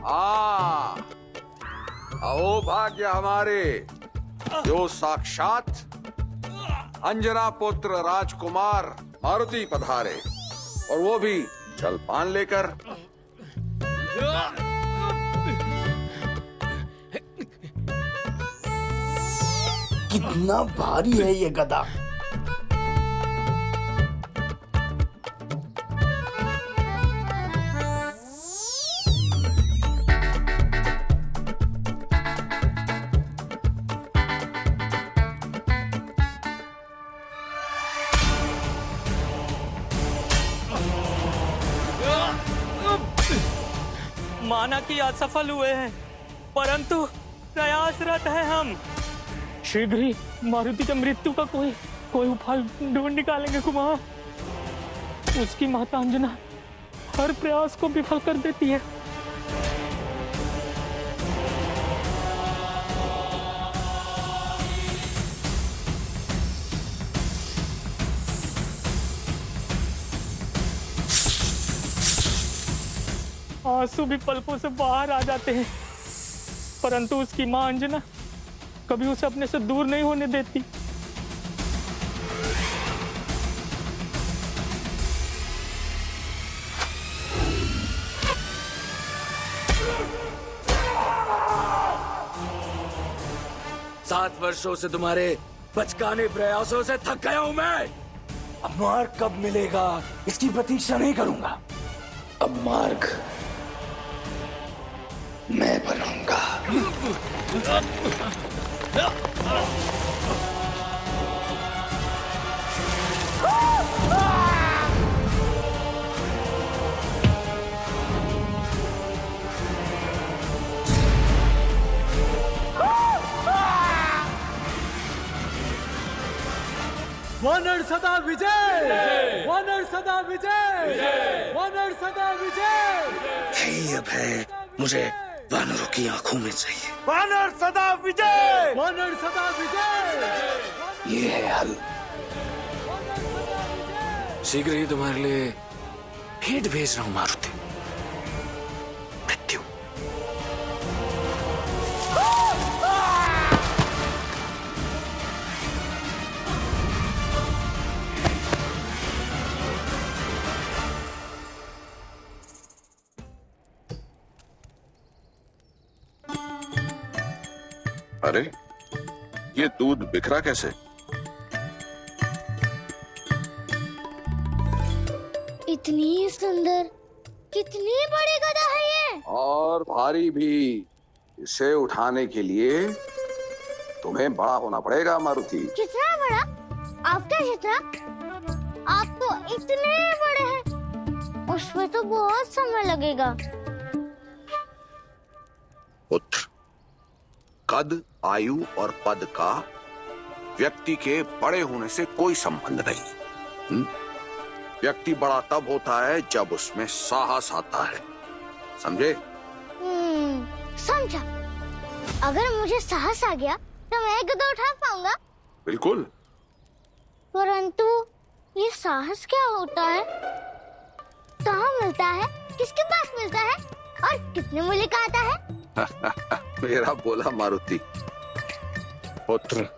आ अहो भाग्य हमारे, जो साक्षात अंजना पुत्र राजकुमार मारुति पधारे, और वो भी जलपान लेकर। कितना भारी है ये गधा। माना कि असफल हुए हैं, परंतु प्रयासरत हैं हम। शीघ्र ही मारुति की मृत्यु का कोई उपाय ढूंढ निकालेंगे कुमार। उसकी माता अंजना हर प्रयास को विफल कर देती है। आंसू भी पलकों से बाहर आ जाते हैं, परंतु उसकी मां अंजना कभी उसे अपने से दूर नहीं होने देती। सात वर्षों से तुम्हारे बचकाने प्रयासों से थक गया हूं मैं। अब मार्ग कब मिलेगा इसकी प्रतीक्षा नहीं करूंगा। अब मार्ग मैं बनाऊंगा। वानर सदा विजय, वानर सदा विजय, वानर सदा विजय। यही अब है मुझे वानरों की आंखों में चाहिए। वानर सदा विजय, वानर सदा विजय। ये है हल। शीघ्र ही तुम्हारे लिए भेंट भेज रहा हूं मारुति। मृत्यु। अरे ये दूध बिखरा कैसे? इतनी सुंदर, कितनी बड़ी गधा है ये। और भारी भी। इसे उठाने के लिए तुम्हें बड़ा होना पड़ेगा मारुति। कितना बड़ा? आपका जितना? आप तो इतने बड़े हैं, उसमें तो बहुत समय लगेगा। पुत्र, कद, आयु और पद का व्यक्ति के बड़े होने से कोई संबंध नहीं। व्यक्ति बड़ा तब होता है जब उसमें साहस आता है, समझे? समझा। अगर मुझे साहस आ गया तो मैं गधा उठा पाऊंगा। बिल्कुल। परंतु ये साहस क्या होता है? कहाँ मिलता है? किसके पास मिलता है? और कितने मूल्य का आता है? मेरा बोला मारुति। पुत्र,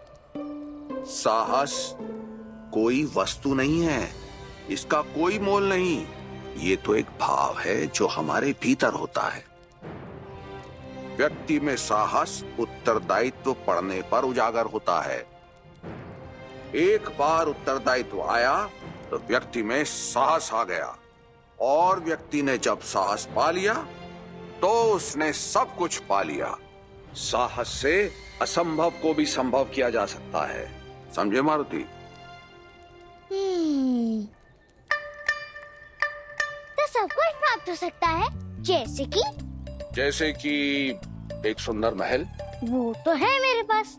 साहस कोई वस्तु नहीं है, इसका कोई मोल नहीं। ये तो एक भाव है जो हमारे भीतर होता है। व्यक्ति में साहस उत्तरदायित्व पड़ने पर उजागर होता है। एक बार उत्तरदायित्व आया तो व्यक्ति में साहस आ गया, और व्यक्ति ने जब साहस पा लिया तो उसने सब कुछ पा लिया। साहस से असंभव को भी संभव किया जा सकता है, समझे मारुति? तो सब कुछ प्राप्त हो सकता है, जैसे कि एक सुंदर महल। वो तो है मेरे पास,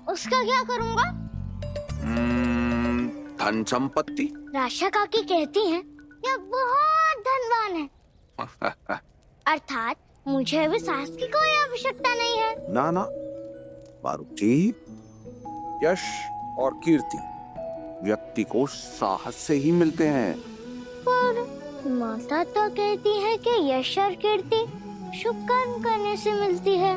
उसका क्या करूँगा? धन संपत्ति। राशा काकी कहती हैं यह बहुत धनवान है। अर्थात मुझे अभी साहस की कोई आवश्यकता नहीं है। ना ना मारुति, यश और कीर्ति व्यक्ति को साहस से ही मिलते हैं। पर माता तो कहती है कि यश और कीर्ति शुभ कर्म करने से मिलती है।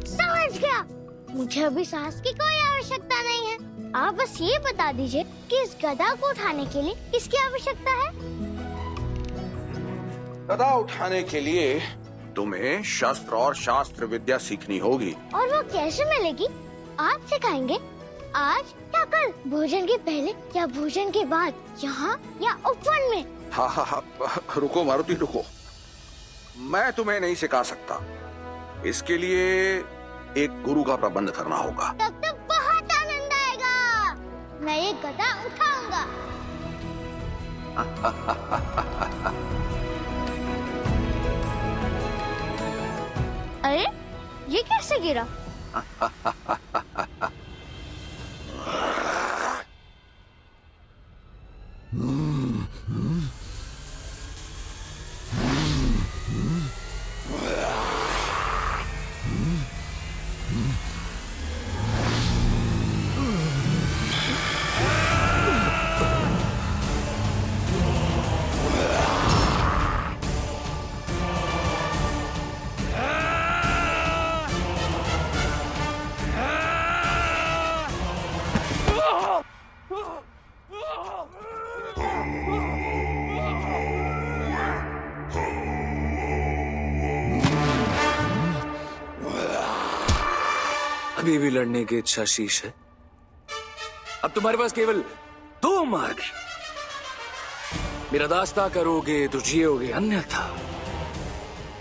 समझ गया, मुझे अभी साहस की कोई आवश्यकता नहीं है। आप बस ये बता दीजिए कि इस गदा को उठाने के लिए किसकी आवश्यकता है? गदा उठाने के लिए तुम्हें शस्त्र और शास्त्र विद्या सीखनी होगी। और वो कैसे मिलेगी? आप सिखाएंगे? आज या कल? भोजन के पहले या भोजन के बाद? यहाँ या उपवन में? हाँ हाँ हाँ, रुको मारुति रुको, मैं तुम्हें नहीं सिखा सकता। इसके लिए एक गुरु का प्रबंध करना होगा। तब तो बहुत आनंद आएगा। मैं ये गदा उठाऊंगा। अरे ये कैसे गिरा? अभी भी लड़ने की इच्छा शीश है। अब तुम्हारे पास केवल दो मार्ग हैं। मेरा दास्ता करोगे तो जियोगे, अन्यथा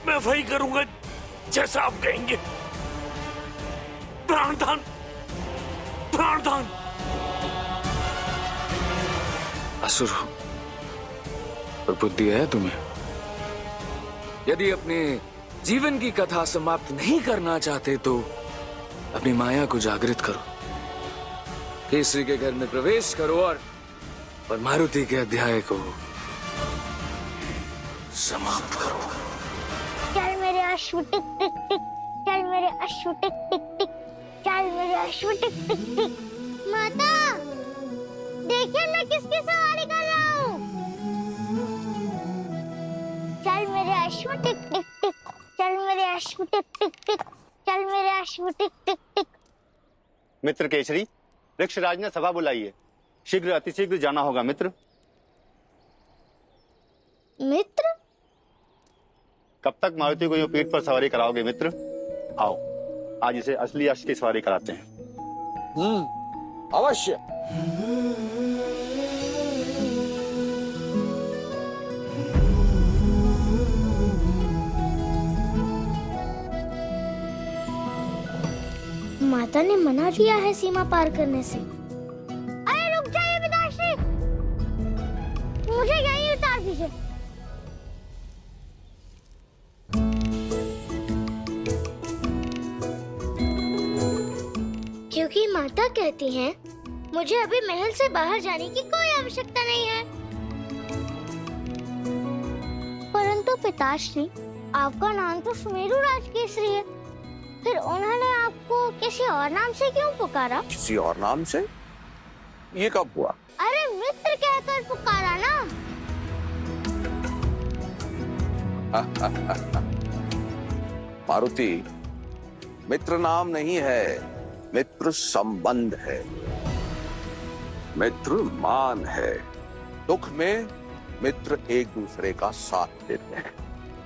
मैं वही करूंगा जैसा आप कहेंगे। प्राणदान, प्राणदान। असुर हो और बुद्धि है तुम्हें। यदि अपने जीवन की कथा समाप्त नहीं करना चाहते तो अपनी माया को जागृत करो, केसरी के घर में प्रवेश करो और मारुति के अध्याय को समाप्त करो। चल मेरे अश्व टिक टिक टिक, चल मेरे अश्व टिक टिक टिक, चल मेरे अश्व टिक टिक टिक। माता देखिए मैं किसकी सवारी कर रहा हूँ। चल मेरे अश्व टिक टिक टिक, चल मेरे अश्व टिक टिक टिक, चल मेरे अश्व टिक टिक टिक। मित्र केसरी, वृक्षराज ने सभा बुलाई है, शीघ्र अतिशीघ्र जाना होगा मित्र। मित्र? कब तक मारुति को यूं पीठ पर सवारी कराओगे मित्र? आओ आज इसे असली अश्व की सवारी कराते हैं। अवश्य। माता ने मना किया है सीमा पार करने से। अरे रुक जाइए पिताश्री, मुझे यहीं उतार दीजिए। क्योंकि माता कहती हैं, मुझे अभी महल से बाहर जाने की कोई आवश्यकता नहीं है। परंतु पिताश्री, आपका नाम तो सुमेरु राजकेसरी है, फिर उन्होंने आपको किसी और नाम से क्यों पुकारा? किसी और नाम से? ये कब हुआ? अरे मित्र कहकर पुकारा ना। मारुति, मित्र नाम नहीं है, मित्र संबंध है। मित्र मान है। दुख में मित्र एक दूसरे का साथ देते हैं,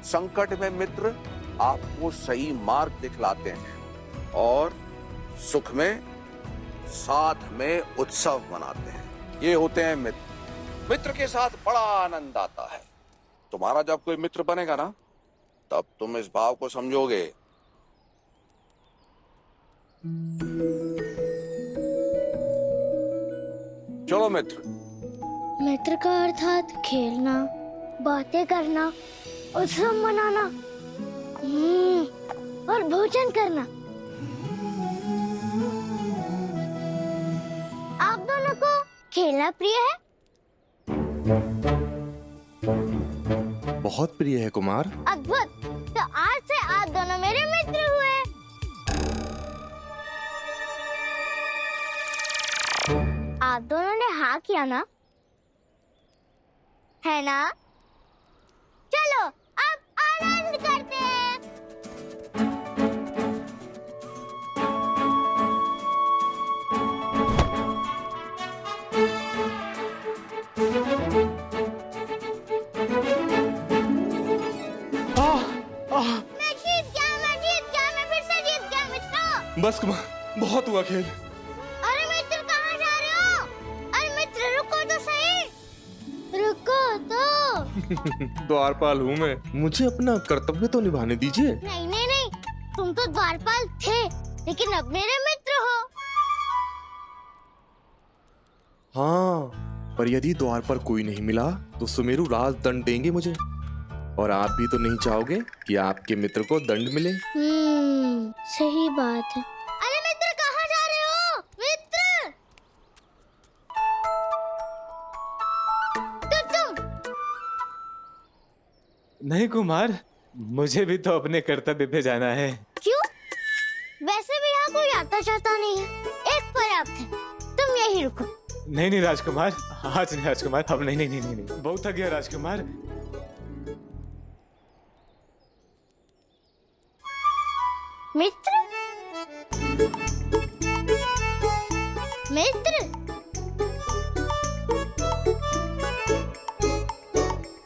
संकट में मित्र आपको सही मार्ग दिखलाते हैं और सुख में साथ में उत्सव मनाते हैं। ये होते हैं मित्र। मित्र के साथ बड़ा आनंद आता है। तुम्हारा जब कोई मित्र बनेगा ना, तब तुम इस भाव को समझोगे। चलो मित्र। मित्र का अर्थात खेलना, बातें करना, उत्सव मनाना और भोजन करना। आप दोनों को खेलना प्रिय है? बहुत प्रिय है कुमार। अद्भुत, तो आज से आप दोनों मेरे मित्र हुए। आप दोनों ने हाँ किया ना? है ना? बस कुमार, बहुत हुआ खेल। अरे मित्र कहाँ जा रहे हो? अरे मित्र रुको तो सही, रुको तो। द्वारपाल हूँ मैं, मुझे अपना कर्तव्य तो निभाने दीजिए। नहीं नहीं नहीं, तुम तो द्वारपाल थे, लेकिन अब मेरे मित्र हो। हाँ, पर यदि द्वार पर कोई नहीं मिला तो सुमेरु राज दंड देंगे मुझे, और आप भी तो नहीं चाहोगे कि आपके मित्र को दंड मिले। सही बात है। अरे मित्र कहाँ जा रहे हो? मित्र तुम नहीं कुमार, मुझे भी तो अपने कर्तव्य पे जाना है। क्यों? वैसे भी यहाँ कोई आता जाता नहीं है, एक पर्याप्त है, तुम यही रुको। नहीं नहीं राजकुमार, आज नहीं राजकुमार, अब नहीं नहीं नहीं नहीं, नहीं। बहुत थक गया राजकुमार। मित्र मित्र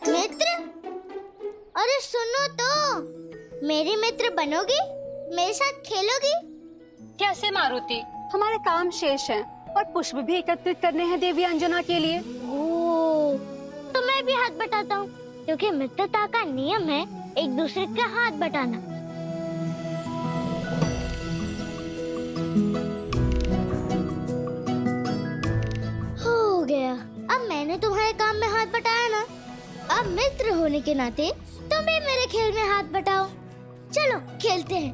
मित्र, अरे सुनो तो, मेरी मित्र बनोगी? मेरे साथ खेलोगी? कैसे मारुति? हमारे काम शेष हैं और पुष्प भी एकत्रित करने हैं देवी अंजना के लिए। ओ, तो मैं भी हाथ बटाता हूँ, क्योंकि मित्रता का नियम है एक दूसरे का हाथ बटाना। हो गया, अब मैंने तुम्हारे काम में हाथ बटाया ना, अब मित्र होने के नाते तुम भी मेरे खेल में हाथ बटाओ। चलो खेलते हैं।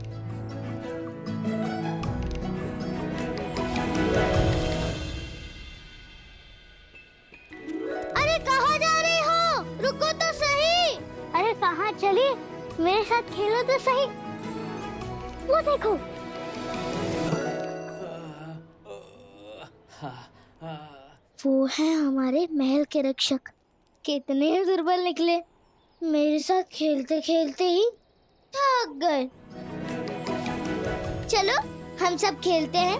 अरे कहाँ जा रही हो? रुको तो सही। अरे कहाँ चली? मेरे साथ खेलो तो सही। वो देखो। वो है हमारे महल के रक्षक। कितने दुर्बल निकले, मेरे साथ खेलते खेलते ही थक गए। चलो हम सब खेलते हैं।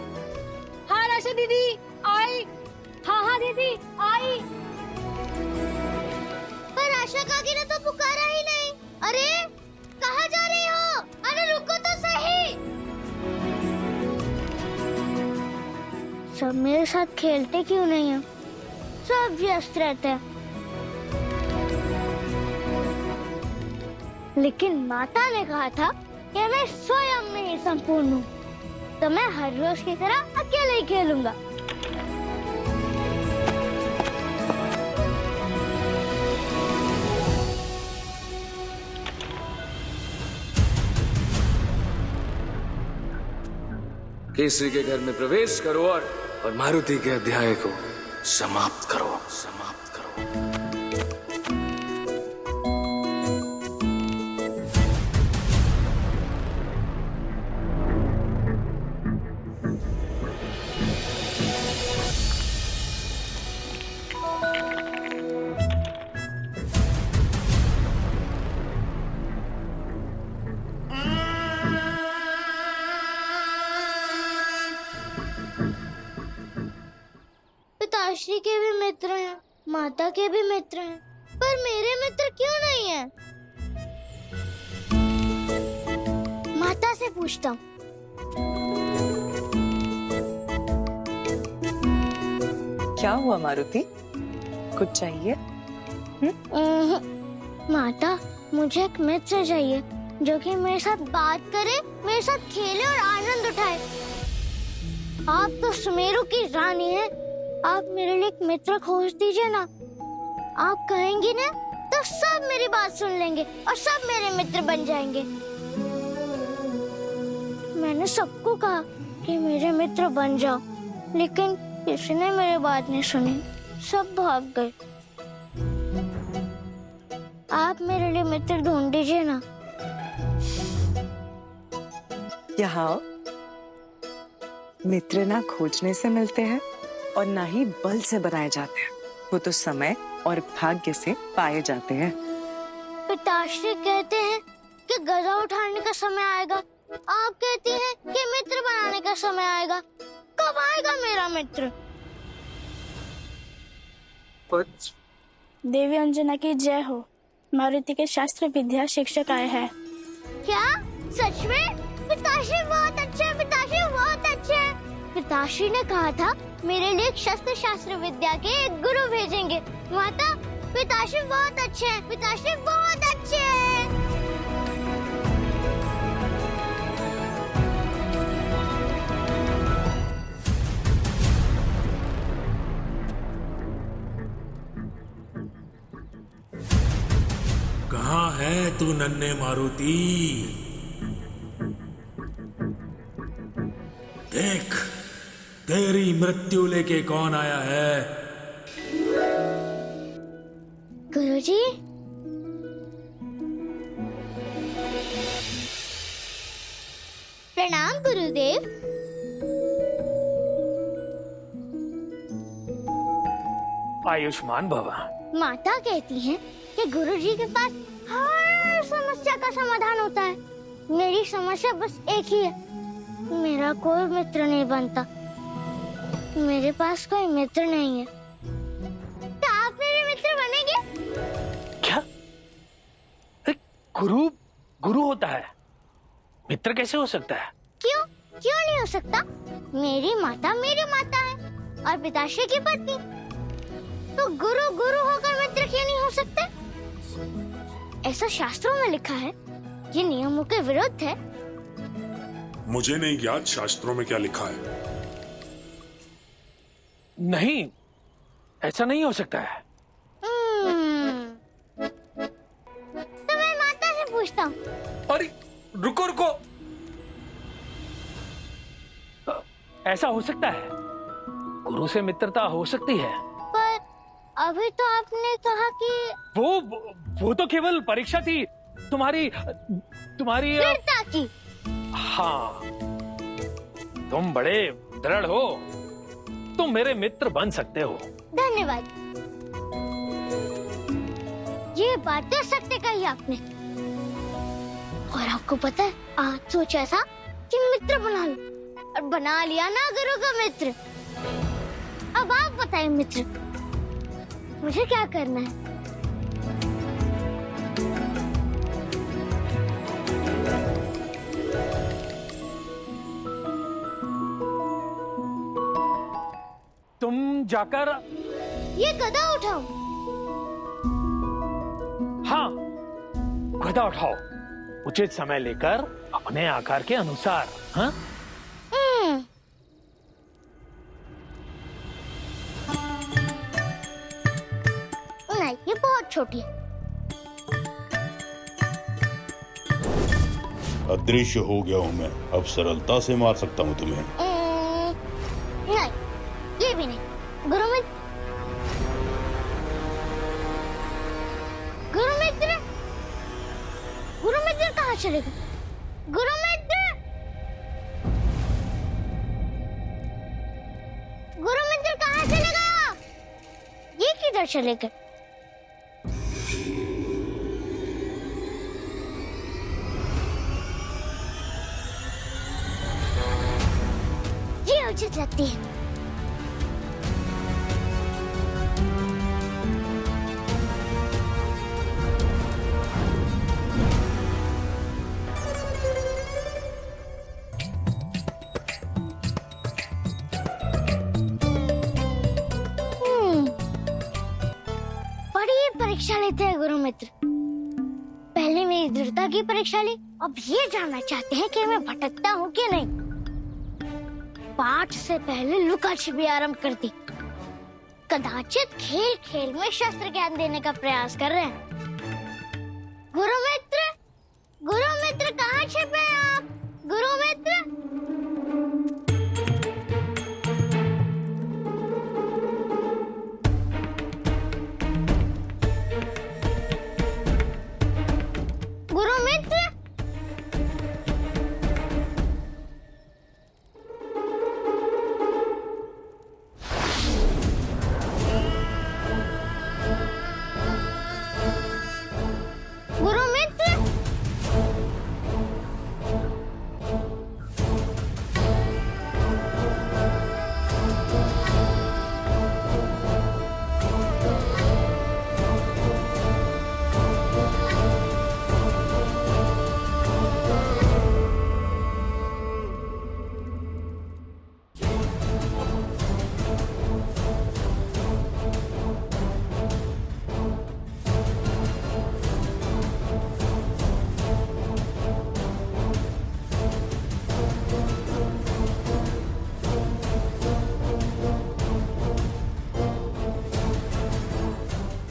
हाँ राशा दीदी आई। हाँ दीदी आई। पर आशा काकी ने तो पुकारा ही नहीं। अरे कहाँ जा रही हो? अरे रुको तो सही। सब मेरे साथ खेलते क्यों नहीं है? सब व्यस्त रहते हैं। लेकिन माता ने कहा था कि मैं स्वयं में ही संपूर्ण हूँ, तो मैं हर रोज की तरह अकेले ही खेलूंगा। केसरी के घर में प्रवेश करो और मारुति के अध्याय को समाप्त करो। पिताश्री के भी मित्र हैं, माता के भी मित्र हैं, पर मेरे मित्र क्यों नहीं हैं? माता से पूछता हूँ। क्या हुआ मारुति, कुछ चाहिए? माता, मुझे एक मित्र चाहिए जो कि मेरे साथ बात करे, मेरे साथ खेले और आनंद उठाए। आप तो सुमेरु की रानी हैं, आप मेरे लिए एक मित्र खोज दीजिए ना। आप कहेंगी ना तो सब मेरी बात सुन लेंगे और सब मेरे मित्र बन जाएंगे। मैंने सबको कहा कि मेरे मित्र बन जाओ, लेकिन किसी ने मेरी बात नहीं सुनी, सब भाग गए। आप मेरे लिए मित्र ढूंढ दीजिए ना। यहाँ मित्र ना खोजने से मिलते हैं और ना ही बल से बनाए जाते हैं, वो तो समय और भाग्य से पाए जाते हैं। पिताश्री कहते हैं कि गदा उठाने का समय आएगा, आप कहती हैं कि मित्र बनाने का समय आएगा। कब आएगा मेरा मित्र? देवी अंजना की जय हो। मारुति के शास्त्र विद्या शिक्षक आए हैं। क्या? सच में? पिताश्री बहुत अच्छे हैं, पिताश्री बहुत अच्छे हैं। पिताश्री ने कहा था मेरे लिए शस्त्र शास्त्र विद्या के एक गुरु भेजेंगे। माता, पिताश्री बहुत अच्छे हैं, पिताश्री बहुत अच्छे हैं। कहाँ है तू नन्हे मारुति? देख, तेरी मृत्यु लेके कौन आया है? गुरुजी, प्रणाम गुरुदेव। आयुष्मान भवा। माता कहती हैं कि गुरुजी के पास हर समस्या का समाधान होता है। मेरी समस्या बस एक ही है, मेरा कोई मित्र नहीं बनता। मेरे पास कोई मित्र नहीं है। तो आप मेरे मित्र बनेंगे? क्या? अरे, गुरु गुरु होता है, मित्र कैसे हो सकता है? क्यों क्यों नहीं हो सकता? मेरी माता है और पिताश्री की पत्नी, तो गुरु गुरु होकर मित्र क्यों नहीं हो सकते? ऐसा शास्त्रों में लिखा है, ये नियमों के विरुद्ध है। मुझे नहीं याद शास्त्रों में क्या लिखा है। नहीं, ऐसा नहीं हो सकता है। तो मैं माता से पूछता हूँ। अरे रुको रुको, ऐसा हो सकता है, गुरु से मित्रता हो सकती है। पर अभी तो आपने कहा कि वो तो केवल परीक्षा थी तुम्हारी दृढ़ता की। हाँ, तुम बड़े दृढ़ हो, तुम मेरे मित्र बन सकते हो। धन्यवाद, ये बात तो सत्य कही आपने। और आपको पता है, आज सोचा था कि मित्र बना लो, और बना लिया ना गुरु का मित्र। अब आप बताइए मित्र, मुझे क्या करना है? तुम जाकर ये गदा उठाओ। हाँ, गदा उठाओ, उचित समय लेकर अपने आकार के अनुसार। हाँ, नहीं, ये बहुत छोटी है। अदृश्य हो गया हूँ मैं, अब सरलता से मार सकता हूँ तुम्हें। नहीं, ये भी नहीं। गुरु मित्र कहाँ चलेगा? गुरु मित्र कहाँ चलेगा? ये किधर चलेगा? ये उचित लगती है। परीक्षा लेते हैं गुरु मित्र। पहले मेरी दृढ़ता की परीक्षा ली, अब ये जानना चाहते हैं कि मैं भटकता हूँ कि नहीं। पाठ से पहले लुका छिपी आरंभ कर दी। कदाचित खेल खेल में शस्त्र ज्ञान देने का प्रयास कर रहे हैं। गुरु मित्र कहाँ छिपे हैं आप? गुरु मित्र,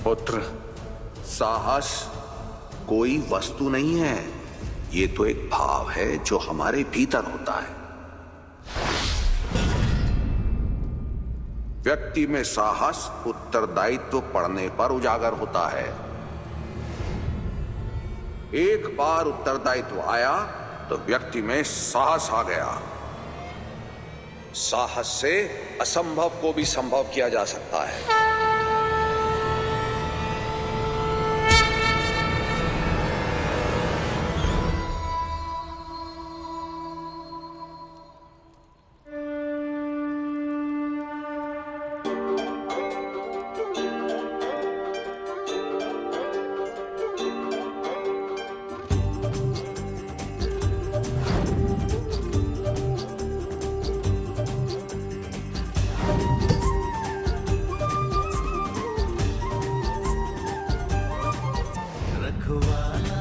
पुत्र, साहस कोई वस्तु नहीं है, ये तो एक भाव है जो हमारे भीतर होता है। व्यक्ति में साहस उत्तरदायित्व पड़ने पर उजागर होता है। एक बार उत्तरदायित्व आया तो व्यक्ति में साहस आ गया। साहस से असंभव को भी संभव किया जा सकता है। रखवाला